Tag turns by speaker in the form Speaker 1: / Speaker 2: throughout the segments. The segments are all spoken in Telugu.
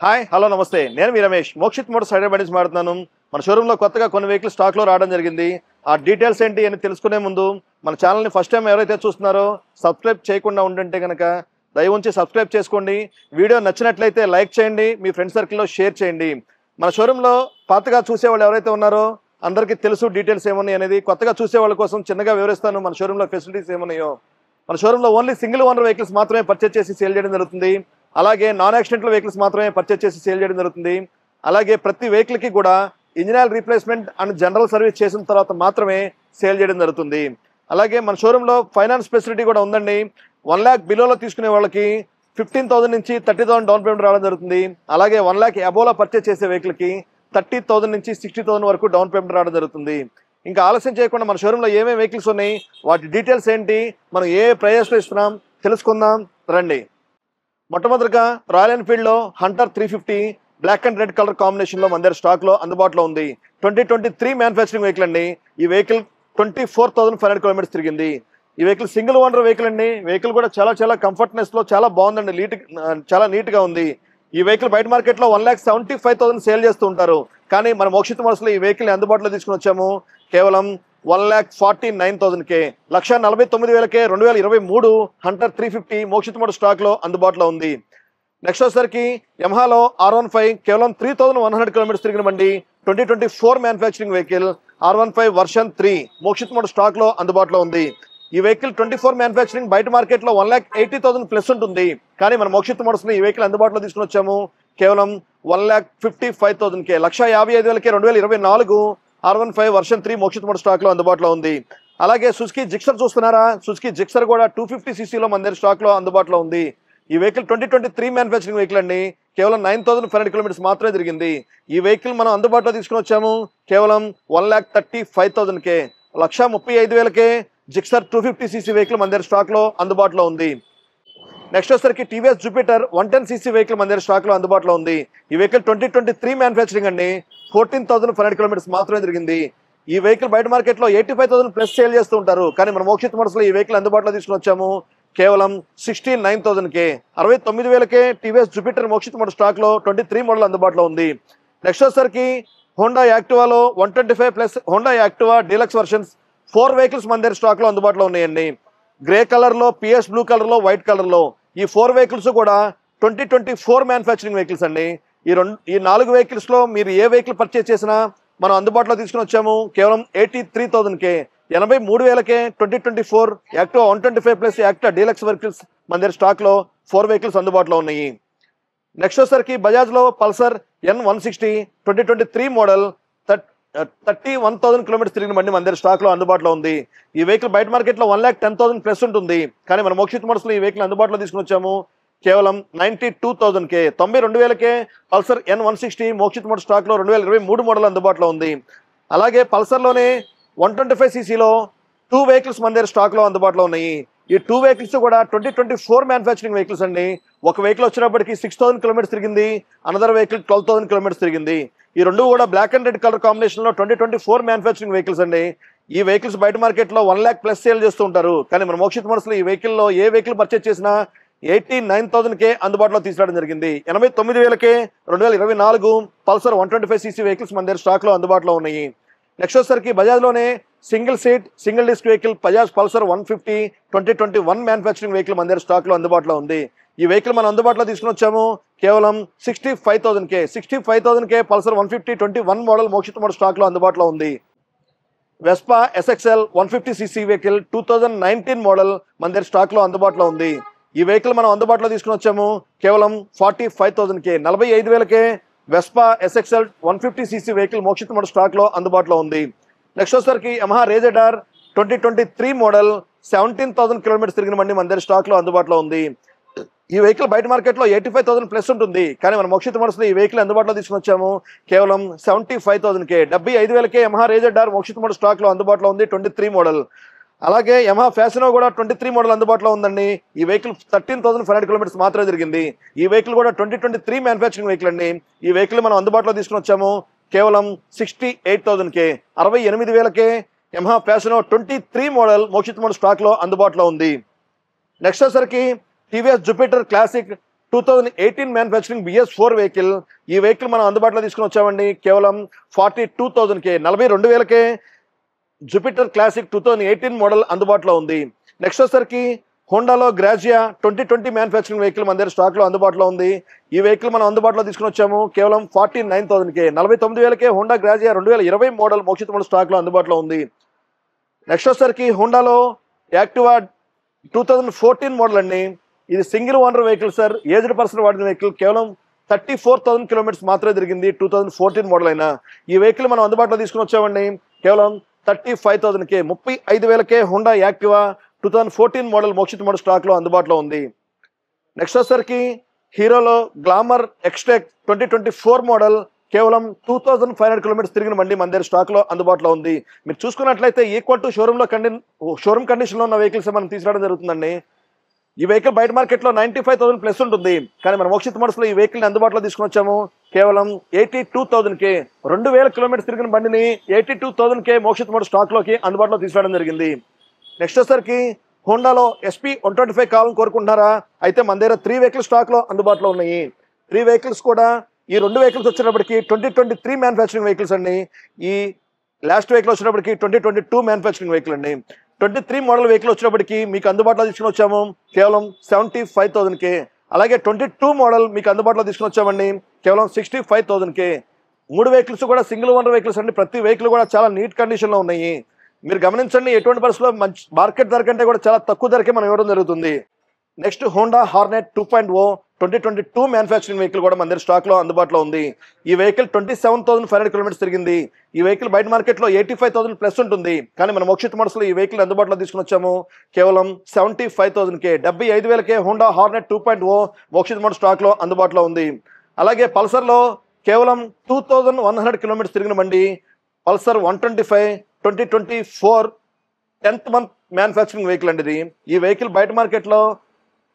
Speaker 1: హాయ్ హలో నమస్తే నేను మీ రమేష్ మోక్షిత్ మోటార్స్ హైదరాబాద్ నుంచి మాట్లాడుతున్నాను. మన షోరూంలో కొత్తగా కొన్ని వెహికల్స్ స్టాక్లో రావడం జరిగింది. ఆ డీటెయిల్స్ ఏంటి అని తెలుసుకునే ముందు మన ఛానల్ని ఫస్ట్ టైం ఎవరైతే చూస్తున్నారో సబ్స్క్రైబ్ చేయకుండా ఉండంటే కనుక దయ ఉంచి సబ్స్క్రైబ్ చేసుకోండి. వీడియో నచ్చినట్లయితే లైక్ చేయండి, మీ ఫ్రెండ్ సర్కిల్లో షేర్ చేయండి. మన షోరూంలో పాతగా చూసేవాళ్ళు ఎవరైతే ఉన్నారో అందరికీ తెలుసు డీటెయిల్స్ ఏమున్నాయి అనేది. కొత్తగా చూసే వాళ్ళ కోసం చిన్నగా వివరిస్తాను మన షోరూంలో ఫెసిలిటీస్ ఏమున్నాయో. మన షోరూంలో ఓన్లీ సింగిల్ ఓనర్ వెహికల్స్ మాత్రమే పర్చేస్ చేసి సేల్ చేయడం జరుగుతుంది. అలాగే నాన్ యాక్సిడెంటల్ వెహికల్స్ మాత్రమే పర్చేస్ చేసి సేల్ చేయడం జరుగుతుంది. అలాగే ప్రతి వెహికల్కి కూడా engine oil replacement and general service చేసిన తర్వాత మాత్రమే సేల్ చేయడం జరుగుతుంది. అలాగే మన షోరూంలో ఫైనాన్స్ ఫెసిలిటీ కూడా ఉందండి. 1 lakh బిలోలో తీసుకునే వాళ్ళకి 15,000 నుంచి 30,000 డౌన్ పేమెంట్ రావడం జరుగుతుంది. అలాగే 1 lakh అబోలో పర్చేస్ చేసే వెహికల్కి 30,000 నుంచి 60,000 వరకు డౌన్ పేమెంట్ రావడం జరుగుతుంది. ఇంకా ఆలస్యం చేయకుండా మన షోరూంలో ఏమేమి వెహికల్స్ ఉన్నాయి, వాటి డీటెయిల్స్ ఏంటి, మనం ఏ ప్రైజెస్లో ఇస్తున్నాం తెలుసుకుందాం రండి. మొట్టమొదటిగా రాయల్ ఎన్ఫీల్డ్లో Hunter 350 black and red colour కాంబినేషన్లో మన దగ్గర స్టాక్లో అందుబాటులో ఉంది. 2023 మ్యానుఫ్యాక్చరింగ్ వెహికల్ అండి. ఈ వెహికల్ 24,500 కిలోమీటర్స్ తిరిగింది. ఈ వెహికల్ సింగిల్ ఓనర్ వెహికల్ అండి. వెహికల్ కూడా చాలా కంఫర్ట్నెస్లో చాలా బాగుందండి. చాలా నీట్గా ఉంది. ఈ వెహికల్ బయట మార్కెట్లో 1,75,000 సేల్ చేస్తూ ఉంటారు. కానీ మన మోక్షిత్ మోటార్స్లో ఈ వెహికల్ని అందుబాటులో తీసుకుని వచ్చాము కేవలం 1,49,000కే, 1,49,000కే 2023 హంటర్ 350 మోక్షిత్ మోటార్స్ స్టాక్లో అందుబాటులో ఉంది. నెక్స్ట్ వచ్చేసరికి యమహాలో R15 కేవలం 3,100 కిలోమీటర్స్ తిరిగిన బండి. 2024 manufacturing vehicle R15 version 3 Mokshith Motors స్టాక్లో అందుబాటులో ఉంది. ఈ వెహికల్ 24 మ్యానుఫ్యాక్చరింగ్ బయట మార్కెట్లో 1,80,000 ప్లస్ ఉంటుంది. కానీ మన మోక్షిత్ మోటార్స్లో ఈ వెహికల్ అందుబాటులో తీసుకుని వచ్చాము కేవలం 1,55,000కే, 1,55,000కే 2024 R15 వర్షన్ 3 మోక్షిత్ మోటార్స్ స్టాక్లో అందుబాటులో ఉంది. అలాగే సుజుకి జిక్సర్ చూస్తున్నారా, సుజుకి జిక్సర్ కూడా 250cc మన దగ్గర స్టాక్లో అందుబాటులో ఉంది. ఈ వెహికల్ 2023 మ్యానుఫ్యాక్చరింగ్ వెహికల్ అండి. కేవలం 9,500 కిలోమీటర్స్ మాత్రమే తిరిగింది. ఈ వెహికల్ మనం అందుబాటులో తీసుకుని వచ్చాము కేవలం 1,35,000కే, 1,35,000కే జిక్సర్ 250cc వెహికల్ మన దగ్గర స్టాక్లో అందుబాటులో ఉంది. నెక్స్ట్ వచ్చేసరికి టీవీఎస్ జూపిటర్ 110cc వెహికల్ మన దగ్గర స్టాక్లో అందుబాటులో ఉంది. ఈ వెహికల్ 2023 మ్యానుఫ్యాక్చరింగ్ అండి. 14,500 కిలోమీటర్స్ మాత్రమే తిరిగింది. ఈ వెహికల్ బయట మార్కెట్లో 85,000 ప్లస్ సేల్ చేస్తూ ఉంటారు. కానీ మన మోక్షిత్ మోటార్స్లో ఈ వెహికల్ అందుబాటులో తీసుకుని వచ్చాము కేవలం 69,000కే, 69,000కే టీవీఎస్ జూపిటర్ మోక్షిత్ మోటార్స్ స్టాక్లో 23 మోడల్ అందుబాటులో ఉంది. నెక్స్ట్ వచ్చేసరికి హోండా యాక్టివాలో 125 plus Honda Activa Deluxe versions 4 vehicles మన దగ్గర స్టాక్లో అందుబాటులో ఉన్నాయండి. గ్రే కలర్లో, పిఎస్ బ్లూ కలర్లో, వైట్ కలర్లో ఈ 4 వెహికల్స్ కూడా 2024 మ్యానుఫ్యాక్చరింగ్ వెహికల్స్ అండి. ఈ 4 వెహికల్స్లో మీరు ఏ వెహికల్ పర్చేస్ చేసినా మనం అందుబాటులో తీసుకుని వచ్చాము కేవలం 83,000కే, 83,000కే 2024 Activa 125 plus Activa deluxe vehicles మన దగ్గర స్టాక్లో 4 వెహికల్స్ అందుబాటులో ఉన్నాయి. నెక్స్ట్ వచ్చేసరికి బజాజ్లో పల్సర్ N160 2023 మోడల్ 31,000 కిలోమీటర్స్ తిరిగిన బండి మన దగ్గర స్టాక్లో అందుబాటులో ఉంది. ఈ వెహికల్ బయట మార్కెట్లో 1,10,000 ప్లస్ ఉంటుంది. కానీ మన మోక్షిత్ మోటార్స్లో ఈ వెహికల్ అందుబాటులో తీసుకుని వచ్చాము కేవలం 92,000కే, 92,000కే పల్సర్ N160 మోక్షిత్ మోటార్స్ స్టాక్లో 2023 మోడల్ అందుబాటులో ఉంది. అలాగే పల్సర్లోనే 125ccలో 2 వెహికల్స్ మన దగ్గర స్టాక్లో అందుబాటులో ఉన్నాయి. ఈ 2 వెహికల్స్ కూడా 2024 మ్యానుఫ్యాక్చరింగ్ వెహికల్స్ అండి. ఒక వెహికల్ వచ్చేటప్పటికి 6,000 కిలోమీటర్స్ తిరిగింది, అనదర్ వెహికల్ 12,000 కిలోమీటర్స్ తిరిగింది. ఈ రెండు కూడా బ్లాక్ అండ్ రెడ్ కలర్ కాంబినేషన్లో 2024 మ్యానుఫ్యాక్చరింగ్ వెహికల్స్ అండి. ఈ వెహికల్స్ బయట మార్కెట్లో 1 lakh ప్లస్ సేల్ చేస్తూ ఉంటారు. కానీ మన మోక్షిత్ మోటార్స్లో ఈ వెహికల్లో ఏ వెహికల్ పర్చేస్ చేసినా 89,000కే అందుబాటులో తీసుకురావడం జరిగింది. 89,000కే 2024 పల్సర్ 125cc వెహికల్స్ మన దగ్గర స్టాక్లో అందుబాటులో ఉన్నాయి. నెక్స్ట్ వచ్చేసరికి బజాజ్లోనే single seat single disc vehicle Bajaj Pulsar 150 2021 manufacturing vehicle మన దగ్గర స్టాక్లో అందుబాటులో ఉంది. ఈ వెహికల్ మనం అందుబాటులో తీసుకుని వచ్చాము కేవలం 65,000కే, 65,000కే పల్సర్ 150 21 మోడల్ మోక్షిత్ మోటార్స్ స్టాక్లో అందుబాటులో ఉంది. Vespa SXL 150cc vehicle 2019 model మన దగ్గర స్టాక్లో అందుబాటులో ఉంది. ఈ వెహికల్ మనం అందుబాటులో తీసుకుని వచ్చాము కేవలం 45,000కే, 45,000కే Vespa SXL 150cc vehicle Mokshit Motors స్టాక్లో అందుబాటులో ఉంది. నెక్స్ట్ వచ్చేసరికి Yamaha RayZR R 2023 model 17,000 kilometres తిరిగిన బండి మన దగ్గర స్టాక్లో అందుబాటులో ఉంది. ఈ వెహికల్ బయట మార్కెట్లో 85,000 ప్లస్ ఉంటుంది. కానీ మన మోక్షిత్ మోటార్స్లో ఈ వెహికల్ అందుబాటులో తీసుకుని వచ్చాము కేవలం 75,000కే, 75,000కే Yamaha RayZR R Mokshit Motors స్టాక్లో అందుబాటులో ఉంది 23 మోడల్. అలాగే యమహా ఫ్యాసినో కూడా 23 మోడల్ అందుబాటులో ఉందండి. ఈ వెహికల్ 13,500 కిలోమీటర్స్ మాత్రమే తిరిగింది. ఈ వెహికల్ కూడా 2023 మ్యానుఫ్యాక్చరింగ్ వెహికల్ అండి. ఈ వెహికల్ మనం అందుబాటులో తీసుకుని వచ్చాము కేవలం 68,000కే, 68,000కే Yamaha Fascino 23 model Mokshit Motors స్టాక్లో అందుబాటులో ఉంది. నెక్స్ట్ వచ్చేసరికి TVS Jupiter Classic 2018 manufacturing BS4 vehicle. ఈ వెహికల్ మనం అందుబాటులో తీసుకుని వచ్చామండి కేవలం 42,000కే, 42,000కే జూపిటర్ క్లాసిక్ 2018 మోడల్ అందుబాటులో ఉంది. నెక్స్ట్ వచ్చేసరికి హోండాలో గ్రాజియా 2020 మ్యానుఫ్యాక్చరింగ్ వెహికల్ మన దగ్గర స్టాక్లో అందుబాటులో ఉంది. ఈ వెహికల్ మనం అందుబాటులో తీసుకుని వచ్చాము కేవలం 49,000కే, 49,000కే Honda Grazia 2020 model Mokshit model స్టాక్లో అందుబాటులో ఉంది. నెక్స్ట్ వచ్చేసరికి హోండాలో యాక్టివా 2014 మోడల్ అండి. ఇది single owner vehicle sir, aged person వాడిన వెహికల్. కేవలం 34,000 కిలోమీటర్స్ మాత్రమే తిరిగింది 2014 మోడల్ అయినా. ఈ వెహికల్ మనం అందుబాటులో తీసుకుని వచ్చామండి కేవలం 35,000కే, 35,000కే Honda Activa 2014 model Mokshit model స్టాక్లో అందుబాటులో ఉంది. నెక్స్ట్ వచ్చేసరికి హీరోలో గ్లామర్ ఎక్స్టెక్ 2024 మోడల్ కేవలం 2,500 కిలోమీటర్స్ తిరిగిన బండి మన దగ్గర స్టాక్లో అందుబాటులో ఉంది. మీరు చూసుకున్నట్లయితే ఈక్వల్ టు షోరూమ్ కండిషన్లో ఉన్న వెహికల్స్ మనం తీసుకురావడం జరుగుతుందండి. ఈ వెహికల్ బయట మార్కెట్లో 95,000 ప్లస్ ఉంటుంది, కానీ మన మోక్షిత్ మోడల్స్లో ఈ వెహికల్ని అందుబాటులో తీసుకుని వచ్చాము కేవలం 82,000కే. 2,000 కిలోమీటర్స్ తిరిగిన బండిని 82,000కే మోక్షిత్ మోడల్ స్టాక్లోకి అందుబాటులో తీసుకురావడం జరిగింది. నెక్స్ట్ వచ్చేసరికి హోండాలో SP 125 కావాలని కోరుకుంటున్నారా? అయితే మన దగ్గర 3 వెహికల్స్ స్టాక్లో అందుబాటులో ఉన్నాయి. 3 వెహికల్స్ కూడా ఈ 2 వెహికల్స్ వచ్చేటప్పటికి 2023 మ్యానుఫ్యాక్చరింగ్ వెహికల్స్ అండి. ఈ లాస్ట్ వెహికల్ వచ్చేటప్పటికి 2022 మ్యానుఫ్యాక్చరింగ్ వెహికల్ అండి. 23 మోడల్ వెహికల్ వచ్చినప్పటికీ మీకు అందుబాటులో తీసుకుని వచ్చాము కేవలం 75,000కే. అలాగే 22 మోడల్ మీకు అందుబాటులో తీసుకుని వచ్చామండి కేవలం 65,000కే. 3 వెహికల్స్ కూడా సింగిల్ ఓనర్ వెహికల్స్ అండి. ప్రతి వెహికల్ కూడా చాలా నీట్ కండిషన్లో ఉన్నాయి. మీరు గమనించండి, ఎటువంటి పరిస్థితుల్లో మంచి మార్కెట్ ధర కంటే కూడా చాలా తక్కువ ధరకే మనం ఇవ్వడం జరుగుతుంది. Next Honda Hornet 2.0 2022 manufacturing vehicle కూడా మన దగ్గర స్టాక్లో అందుబాటులో ఉంది. ఈ వెహికల్ 27,500 కిలోమీటర్స్ తిరిగింది. ఈ వెహికల్ బయట మార్కెట్లో 85,000 ప్లస్ ఉంటుంది, కానీ మన మోక్షిత్ మోడల్స్లో ఈ వెహికల్ అందుబాటులో తీసుకుని వచ్చాము కేవలం 75,000కే. 75,000కే హోండా హార్నెట్ 2.0 మోక్షిత్ మోడల్ స్టాక్లో అందుబాటులో ఉంది. అలాగే పల్సర్లో కేవలం 2,100 కిలోమీటర్స్ తిరిగిన బండి Pulsar 125 2024 10th month manufacturing vehicle అండి ఇది. ఈ వెహికల్ బయట మార్కెట్లో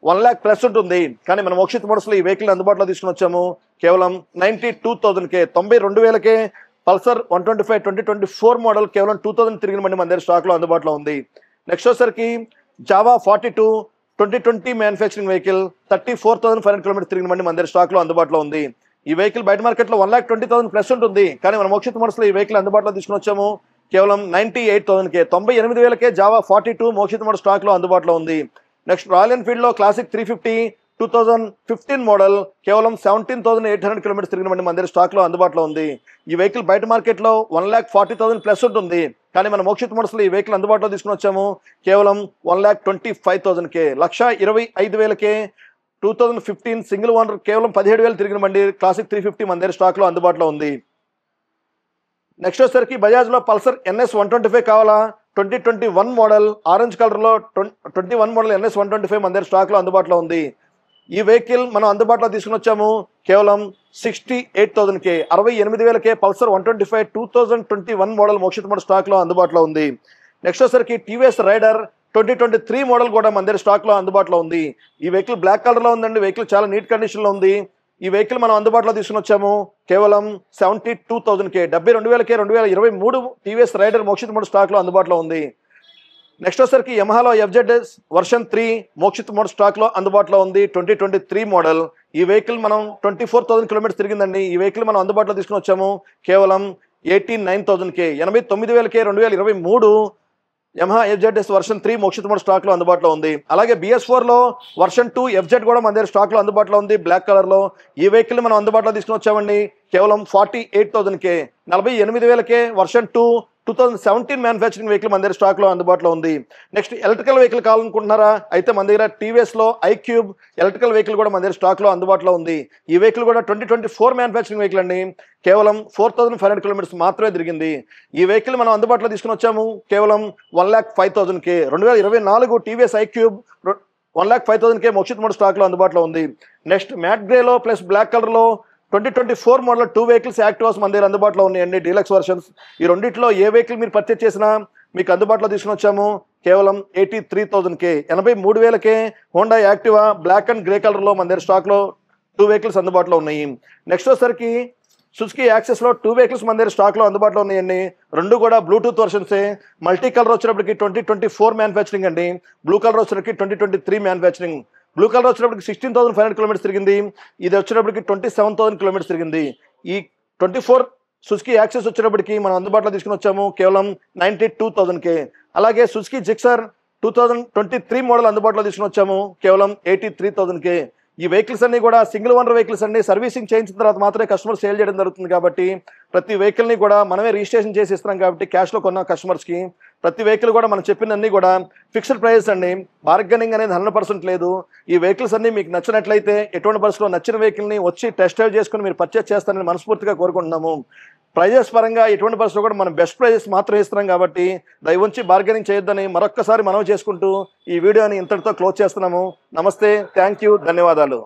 Speaker 1: 1 lakh ప్లస్ ఉంటుంది, కానీ మన మోక్షిత్ మోడల్స్లో ఈ వెహికల్ అందుబాటులో తీసుకుని వచ్చాము కేవలం 92,000కే. 92,000కే పల్సర్ 125 2024 మోడల్ కేవలం 2,000 తిరిగిన బండి మన దగ్గర స్టాక్లో అందుబాటులో ఉంది. నెక్స్ట్ వచ్చేసరికి జావా 42 2020 మ్యానుఫ్యాక్చరింగ్ వెహికల్ 34,500 కిలోమీటర్స్ తిరిగిన బండి మన దగ్గర స్టాక్లో అందుబాటులో ఉంది. ఈ వెహికల్ బయట మార్కెట్లో 1,20,000 ప్లస్ ఉంటుంది, కానీ మన మోక్షిత్ మోడల్స్లో ఈ వెహికల్ అందుబాటులో తీసుకుని వచ్చాము కేవలం 98,000కే. 98,000కే జావా 42 మోక్షిత్ మోడల్ స్టాక్లో అందుబాటులో ఉంది. నెక్స్ట్ రాయల్ ఎన్ఫీల్డ్లో క్లాసిక్ 350 2015 మోడల్ కేవలం 17,800 కిలోమీటర్స్ తిరిగిన బండి మన దగ్గర స్టాక్లో అందుబాటులో ఉంది. ఈ వెహికల్ బయట మార్కెట్లో 1,40,000 ప్లస్ ఉంటుంది, కానీ మన మోక్షిత్ మోడల్స్లో ఈ వెహికల్ అందుబాటులో తీసుకుని వచ్చాము కేవలం 1,25,000కే. 1,25,000కే 2015 సింగిల్ ఓనర్ కేవలం 17,000 తిరిగిన బండి క్లాసిక్ 350 మన దగ్గర స్టాక్లో అందుబాటులో ఉంది. నెక్స్ట్ వచ్చేసరికి బజాజ్లో పల్సర్ NS 125 కావాలా? 2021 మోడల్ ఆరెంజ్ కలర్లో 21 మోడల్ NS 125 మన దగ్గర స్టాక్లో అందుబాటులో ఉంది. ఈ వెహికల్ మనం అందుబాటులో తీసుకుని వచ్చాము కేవలం 68,000కే. 68,000కే పల్సర్ 125 2021 మోడల్ మోక్షిత్ మోడల్ స్టాక్లో అందుబాటులో ఉంది. నెక్స్ట్ వచ్చేసరికి TVS రైడర్ 2023 మోడల్ కూడా మన దగ్గర స్టాక్లో అందుబాటులో ఉంది. ఈ వెహికల్ బ్లాక్ కలర్లో ఉందండి. వెహికల్ చాలా నీట్ కండిషన్లో ఉంది. ఈ వెహికల్ మనం అందుబాటులో తీసుకుని వచ్చాము కేవలం 72,000కే. 72,000కే 2023 TVS రైడర్ మోక్షిత్ మోడల్ స్టాక్లో అందుబాటులో ఉంది. నెక్స్ట్ వచ్చేసరికి యమహాలో FZS వర్షన్ 3 మోక్షిత్ మోడల్ స్టాక్లో అందుబాటులో ఉంది 2023 మోడల్. ఈ వెహికల్ మనం 24,000 కిలోమీటర్స్ తిరిగిందండి. ఈ వెహికల్ మనం అందుబాటులో తీసుకుని వచ్చాము కేవలం 89,000కే. 89,000కే 2023 Yamaha FZS version 3 Mokshith model స్టాక్లో అందుబాటులో ఉంది. అలాగే BS4లో వర్షన్ 2 FZ కూడా మన దగ్గర స్టాక్లో అందుబాటులో ఉంది బ్లాక్ కలర్లో. ఈ వెహికల్ మనం అందుబాటులో తీసుకుని వచ్చామండి కేవలం 48,000కే. 48,000కే వర్షన్ 2 2017 మ్యానుఫ్యాక్చరింగ్ వెహికల్ మన దగ్గర స్టాక్లో అందుబాటులో ఉంది. నెక్స్ట్ ఎలక్ట్రికల్ వెహికల్ కావాలనుకుంటున్నారా? అయితే మన దగ్గర TVSలో iQube ఎలక్ట్రికల్ వెహికల్ కూడా మన దగ్గర స్టాక్లో అందుబాటులో ఉంది. ఈ వెహికల్ కూడా 2024 మ్యానుఫ్యాక్చరింగ్ వెహికల్ అండి. కేవలం 4,500 కిలోమీటర్స్ మాత్రమే తిరిగింది. ఈ వెహికల్ మనం అందుబాటులో తీసుకుని వచ్చాము కేవలం 1,05,000కే. 2024 TVS iQube 1,05,000కే మోక్షిత్ మోడల్ స్టాక్లో అందుబాటులో ఉంది. నెక్స్ట్ మ్యాట్ గ్రేలో ప్లస్ బ్లాక్ కలర్లో 2024 మోడల్ 2 వెహికల్స్ యాక్టివాస్ మన దగ్గర అందుబాటులో ఉన్నాయండి, డీలక్స్ వర్షన్స్. ఈ రెండిట్లో ఏ వెహికల్ మీరు పర్చేజ్ చేసినా మీకు అందుబాటులో తీసుకుని వచ్చాము కేవలం 83,000కే. 83,000కే Honda Activa black and grey కలర్లో మన దగ్గర స్టాక్లో 2 వెహికల్స్ అందుబాటులో ఉన్నాయి. నెక్స్ట్ వచ్చేసరికి సుజుకి యాక్సెస్లో 2 వెహికల్స్ మన దగ్గర స్టాక్లో అందుబాటులో ఉన్నాయండి. రెండు కూడా బ్లూటూత్ వర్షన్సే. మల్టీ కలర్ వచ్చినప్పటికి 2024 మ్యానుఫ్యాక్చరింగ్ అండి. బ్లూ కలర్ వచ్చేసరికి 2023 మ్యానుఫ్యాక్చరింగ్. బ్లూ కలర్ వచ్చేటప్పటికి 16,500 కిలోమీటర్స్ తిరిగింది. ఇది వచ్చేటప్పటికి 27,000 కిలోమీటర్స్ తిరిగింది. ఈ 24 సుజుకి యాక్సెస్ వచ్చేటప్పటికి మనం అందుబాటులో తీసుకుని వచ్చాము కేవలం 92,000కే. అలాగే సుజుకి జిక్సర్ 2023 మోడల్ అందుబాటులో తీసుకుని వచ్చాము కేవలం 83,000కే. ఈ వెహికల్స్ అన్ని కూడా సింగిల్ ఓనర్ వెహికల్స్ అండి. సర్వీసింగ్ చేయించిన తర్వాత మాత్రమే కస్టమర్ సేల్ చేయడం జరుగుతుంది కాబట్టి ప్రతి వెహికల్ని కూడా మనమే రిజిస్ట్రేషన్ చేసి ఇస్తున్నాం కాబట్టి క్యాష్లో కొన్న కస్టమర్స్కి ప్రతి వెహికల్ కూడా మనం చెప్పినన్ని కూడా ఫిక్స్డ్ ప్రైస్ అండి. బార్గెనింగ్ అనేది 100% లేదు. ఈ వెహికల్స్ అన్ని మీకు నచ్చినట్లయితే ఎటువంటి పరిస్థితుల్లో నచ్చిన వెహికల్ని వచ్చి టెస్ట్ డ్రైవ్ చేసుకుని మీరు పర్చేస్ చేస్తారని మనస్ఫూర్తిగా కోరుకుంటున్నాము. ప్రైజెస్ పరంగా ఎటువంటి పరిస్థితుల్లో కూడా మనం బెస్ట్ ప్రైజెస్ మాత్రం ఇస్తున్నాం కాబట్టి దయవుంచి బార్గెనింగ్ చేయొద్దని మరొక్కసారి మనవి చేసుకుంటూ ఈ వీడియోని ఇంతటితో క్లోజ్ చేస్తున్నాము. నమస్తే, థ్యాంక్ యూ, ధన్యవాదాలు.